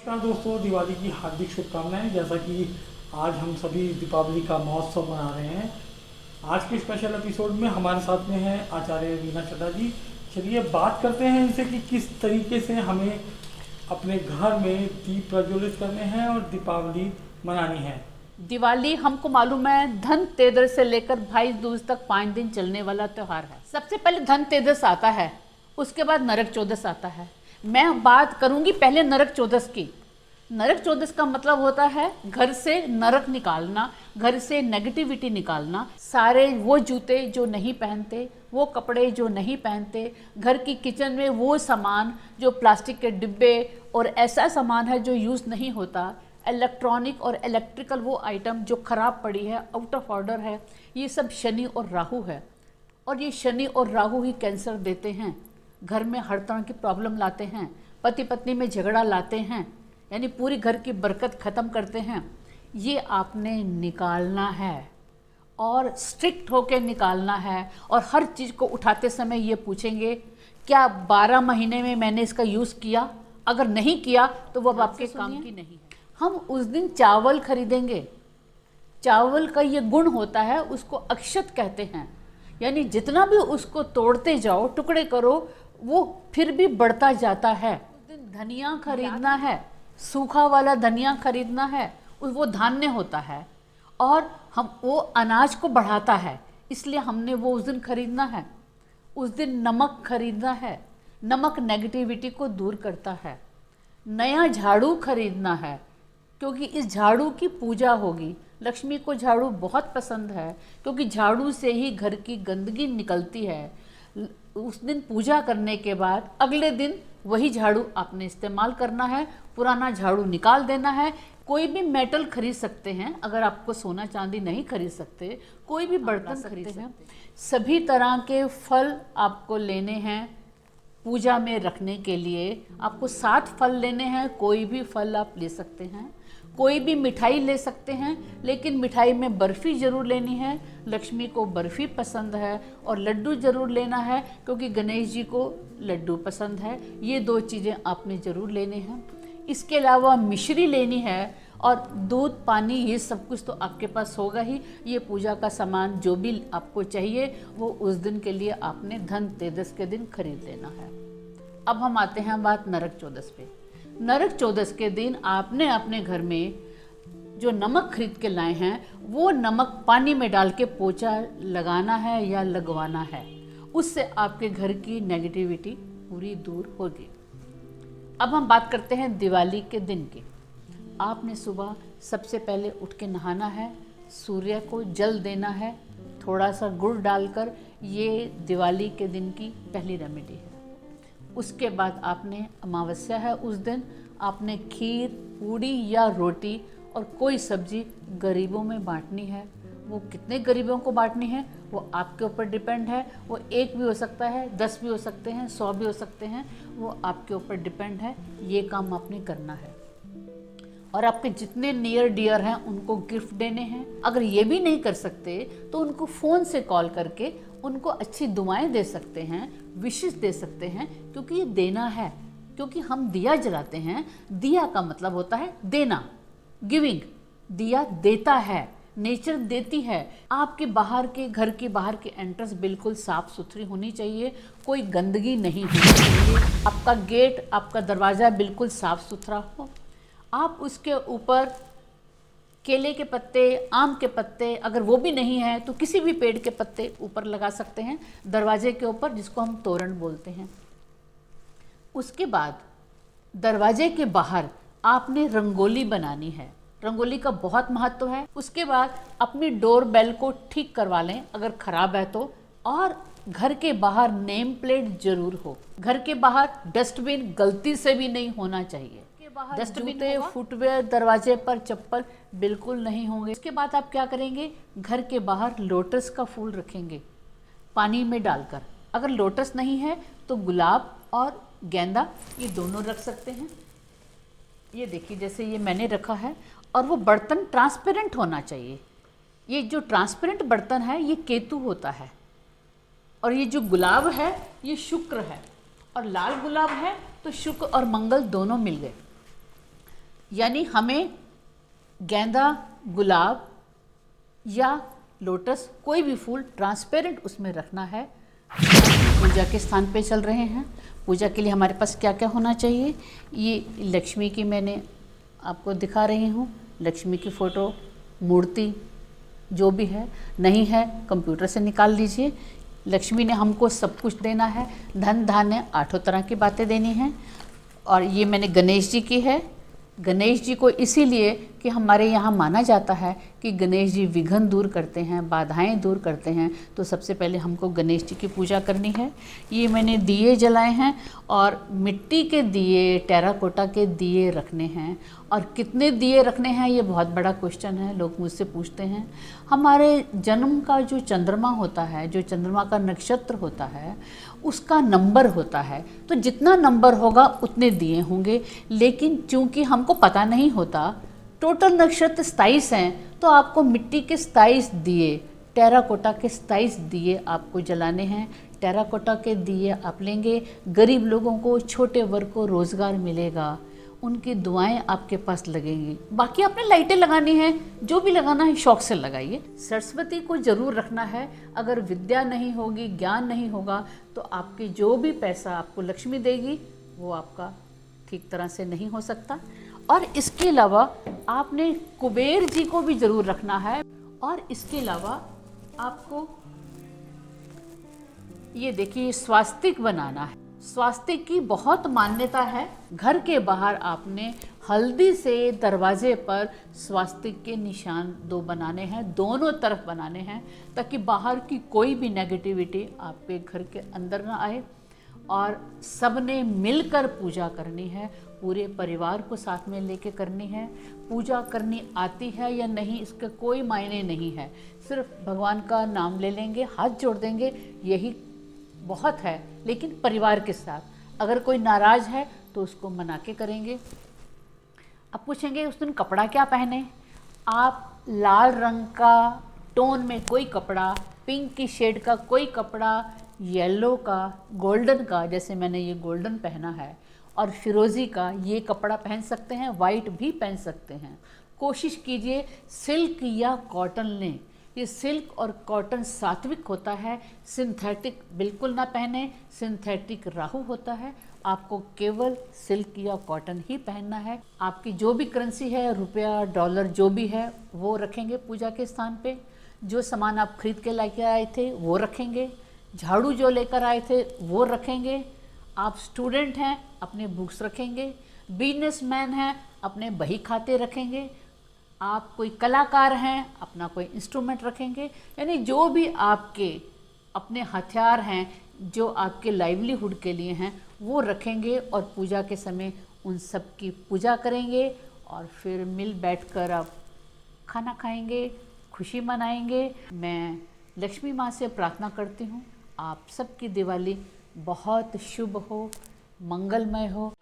नमस्कार दोस्तों, दिवाली की हार्दिक शुभकामनाएं। जैसा कि आज हम सभी दीपावली का महोत्सव मना रहे हैं, आज के स्पेशल एपिसोड में हमारे साथ में है आचार्य वीना चड्ढा जी। चलिए बात करते हैं इनसे कि किस तरीके से हमें अपने घर में दीप प्रज्वलित करने हैं और दीपावली मनानी है। दिवाली हमको मालूम है धनतेरस से लेकर भाई दूज तक 5 दिन चलने वाला त्यौहार है। सबसे पहले धनतेरस आता है, उसके बाद नरक चौदस आता है। मैं बात करूंगी पहले नरक चौदस की। नरक चौदस का मतलब होता है घर से नरक निकालना, घर से नेगेटिविटी निकालना। सारे वो जूते जो नहीं पहनते, वो कपड़े जो नहीं पहनते, घर की किचन में वो सामान जो प्लास्टिक के डिब्बे और ऐसा सामान है जो यूज़ नहीं होता, इलेक्ट्रॉनिक और इलेक्ट्रिकल वो आइटम जो ख़राब पड़ी है, आउट ऑफ ऑर्डर है, ये सब शनि और राहु है। और ये शनि और राहु ही कैंसर देते हैं, घर में हर तरह की प्रॉब्लम लाते हैं, पति पत्नी में झगड़ा लाते हैं, यानी पूरी घर की बरकत ख़त्म करते हैं। ये आपने निकालना है और स्ट्रिक्ट होकर निकालना है। और हर चीज़ को उठाते समय ये पूछेंगे क्या 12 महीने में मैंने इसका यूज़ किया? अगर नहीं किया तो वो अब आपके काम की नहीं है। हम उस दिन चावल खरीदेंगे। चावल का ये गुण होता है, उसको अक्षत कहते हैं, यानी जितना भी उसको तोड़ते जाओ, टुकड़े करो, वो फिर भी बढ़ता जाता है। उस दिन धनिया खरीदना है, सूखा वाला धनिया खरीदना है, वो धान्य होता है और हम वो अनाज को बढ़ाता है, इसलिए हमने वो उस दिन खरीदना है। उस दिन नमक खरीदना है, नमक नेगेटिविटी को दूर करता है। नया झाड़ू खरीदना है, क्योंकि इस झाड़ू की पूजा होगी। लक्ष्मी को झाड़ू बहुत पसंद है, क्योंकि झाड़ू से ही घर की गंदगी निकलती है। उस दिन पूजा करने के बाद अगले दिन वही झाड़ू आपने इस्तेमाल करना है, पुराना झाड़ू निकाल देना है। कोई भी मेटल खरीद सकते हैं, अगर आपको सोना चांदी नहीं खरीद सकते, कोई भी बर्तन खरीद सकते हैं। सभी तरह के फल आपको लेने हैं पूजा में रखने के लिए। आपको 7 फल लेने हैं, कोई भी फल आप ले सकते हैं। कोई भी मिठाई ले सकते हैं, लेकिन मिठाई में बर्फ़ी ज़रूर लेनी है, लक्ष्मी को बर्फ़ी पसंद है। और लड्डू ज़रूर लेना है, क्योंकि गणेश जी को लड्डू पसंद है। ये 2 चीज़ें आपने ज़रूर लेने हैं। इसके अलावा मिश्री लेनी है और दूध पानी, ये सब कुछ तो आपके पास होगा ही। ये पूजा का सामान जो भी आपको चाहिए वो उस दिन के लिए आपने धनतेरस के दिन खरीद लेना है। अब हम आते हैं बात नरक चौदस पे। नरक चौदस के दिन आपने अपने घर में जो नमक खरीद के लाए हैं, वो नमक पानी में डाल के पोछा लगाना है या लगवाना है। उससे आपके घर की नेगेटिविटी पूरी दूर होगी। अब हम बात करते हैं दिवाली के दिन की। आपने सुबह सबसे पहले उठ के नहाना है, सूर्य को जल देना है, थोड़ा सा गुड़ डालकर। ये दिवाली के दिन की पहली रेमेडी है। उसके बाद आपने अमावस्या है, उस दिन आपने खीर, पूड़ी या रोटी और कोई सब्जी गरीबों में बांटनी है। वो कितने गरीबों को बांटनी है वो आपके ऊपर डिपेंड है। वो 1 भी हो सकता है, 10 भी हो सकते हैं, 100 भी हो सकते हैं, वो आपके ऊपर डिपेंड है। ये काम आपने करना है। और आपके जितने नियर डियर हैं उनको गिफ्ट देने हैं। अगर ये भी नहीं कर सकते तो उनको फ़ोन से कॉल करके उनको अच्छी दुआएं दे सकते हैं, विशेस दे सकते हैं, क्योंकि ये देना है। क्योंकि हम दिया जलाते हैं, दिया का मतलब होता है देना, गिविंग। दिया देता है, नेचर देती है। आपके बाहर के घर के बाहर की एंट्रेंस बिल्कुल साफ़ सुथरी होनी चाहिए, कोई गंदगी नहीं होनी चाहिए। आपका गेट, आपका दरवाज़ा बिल्कुल साफ़ सुथरा हो। आप उसके ऊपर केले के पत्ते, आम के पत्ते, अगर वो भी नहीं है तो किसी भी पेड़ के पत्ते ऊपर लगा सकते हैं दरवाजे के ऊपर, जिसको हम तोरण बोलते हैं। उसके बाद दरवाजे के बाहर आपने रंगोली बनानी है। रंगोली का बहुत महत्व है। उसके बाद अपनी डोर बेल को ठीक करवा लें अगर ख़राब है तो। और घर के बाहर नेम प्लेट जरूर हो। घर के बाहर डस्टबिन गलती से भी नहीं होना चाहिए। डस्टबिन, फुटवेयर, दरवाजे पर चप्पल बिल्कुल नहीं होंगे। इसके बाद आप क्या करेंगे, घर के बाहर लोटस का फूल रखेंगे पानी में डालकर। अगर लोटस नहीं है तो गुलाब और गेंदा, ये दोनों रख सकते हैं। ये देखिए जैसे ये मैंने रखा है। और वो बर्तन ट्रांसपेरेंट होना चाहिए। ये जो ट्रांसपेरेंट बर्तन है ये केतु होता है, और ये जो गुलाब है ये शुक्र है, और लाल गुलाब है तो शुक्र और मंगल दोनों मिल गए। यानी हमें गेंदा, गुलाब या लोटस, कोई भी फूल ट्रांसपेरेंट उसमें रखना है। पूजा के स्थान पे चल रहे हैं। पूजा के लिए हमारे पास क्या क्या होना चाहिए, ये लक्ष्मी की मैंने आपको दिखा रही हूँ। लक्ष्मी की फ़ोटो, मूर्ति जो भी है, नहीं है कंप्यूटर से निकाल लीजिए। लक्ष्मी ने हमको सब कुछ देना है, धन धान्य 8 तरह की बातें देनी हैं। और ये मैंने गणेश जी की है। गणेश जी को इसीलिए कि हमारे यहाँ माना जाता है कि गणेश जी विघ्न दूर करते हैं, बाधाएं दूर करते हैं। तो सबसे पहले हमको गणेश जी की पूजा करनी है। ये मैंने दिए जलाए हैं और मिट्टी के दिए, टेराकोटा के दिए रखने हैं। और कितने दिए रखने हैं ये बहुत बड़ा क्वेश्चन है, लोग मुझसे पूछते हैं। हमारे जन्म का जो चंद्रमा होता है, जो चंद्रमा का नक्षत्र होता है, उसका नंबर होता है। तो जितना नंबर होगा उतने दिए होंगे। लेकिन चूंकि हमको पता नहीं होता, टोटल नक्षत्र 27 हैं, तो आपको मिट्टी के 27 दिए, टेराकोटा के 27 दिए आपको जलाने हैं। टेराकोटा के दिए आप लेंगे, गरीब लोगों को, छोटे वर्ग को रोज़गार मिलेगा, उनकी दुआएं आपके पास लगेंगी। बाकी आपने लाइटें लगानी है, जो भी लगाना है शौक से लगाइए। सरस्वती को जरूर रखना है। अगर विद्या नहीं होगी, ज्ञान नहीं होगा, तो आपकी जो भी पैसा आपको लक्ष्मी देगी वो आपका ठीक तरह से नहीं हो सकता। और इसके अलावा आपने कुबेर जी को भी जरूर रखना है। और इसके अलावा आपको ये देखिए स्वास्तिक बनाना है। स्वास्तिक की बहुत मान्यता है। घर के बाहर आपने हल्दी से दरवाजे पर स्वास्तिक के निशान 2 बनाने हैं, दोनों तरफ बनाने हैं, ताकि बाहर की कोई भी नेगेटिविटी आपके घर के अंदर ना आए। और सबने मिलकर पूजा करनी है, पूरे परिवार को साथ में लेके करनी है। पूजा करनी आती है या नहीं इसका कोई मायने नहीं है, सिर्फ भगवान का नाम ले लेंगे, हाथ जोड़ देंगे, यही बहुत है। लेकिन परिवार के साथ, अगर कोई नाराज है तो उसको मना के करेंगे। अब पूछेंगे उस दिन कपड़ा क्या पहने। आप लाल रंग का टोन में कोई कपड़ा, पिंक की शेड का कोई कपड़ा, येलो का, गोल्डन का, जैसे मैंने ये गोल्डन पहना है, और फिरोज़ी का ये कपड़ा पहन सकते हैं, वाइट भी पहन सकते हैं। कोशिश कीजिए सिल्क या कॉटन लें। ये सिल्क और कॉटन सात्विक होता है, सिंथेटिक बिल्कुल ना पहने, सिंथेटिक राहु होता है। आपको केवल सिल्क या कॉटन ही पहनना है। आपकी जो भी करेंसी है, रुपया, डॉलर जो भी है, वो रखेंगे पूजा के स्थान पे। जो सामान आप खरीद के लेके आए थे वो रखेंगे। झाड़ू जो लेकर आए थे वो रखेंगे। आप स्टूडेंट हैं, अपने बुक्स रखेंगे। बिजनेसमैन हैं, अपने बही खाते रखेंगे। आप कोई कलाकार हैं, अपना कोई इंस्ट्रूमेंट रखेंगे। यानी जो भी आपके अपने हथियार हैं, जो आपके लाइवलीहुड के लिए हैं, वो रखेंगे। और पूजा के समय उन सब की पूजा करेंगे। और फिर मिल बैठकर आप खाना खाएंगे, खुशी मनाएंगे। मैं लक्ष्मी माँ से प्रार्थना करती हूँ आप सबकी दिवाली बहुत शुभ हो, मंगलमय हो।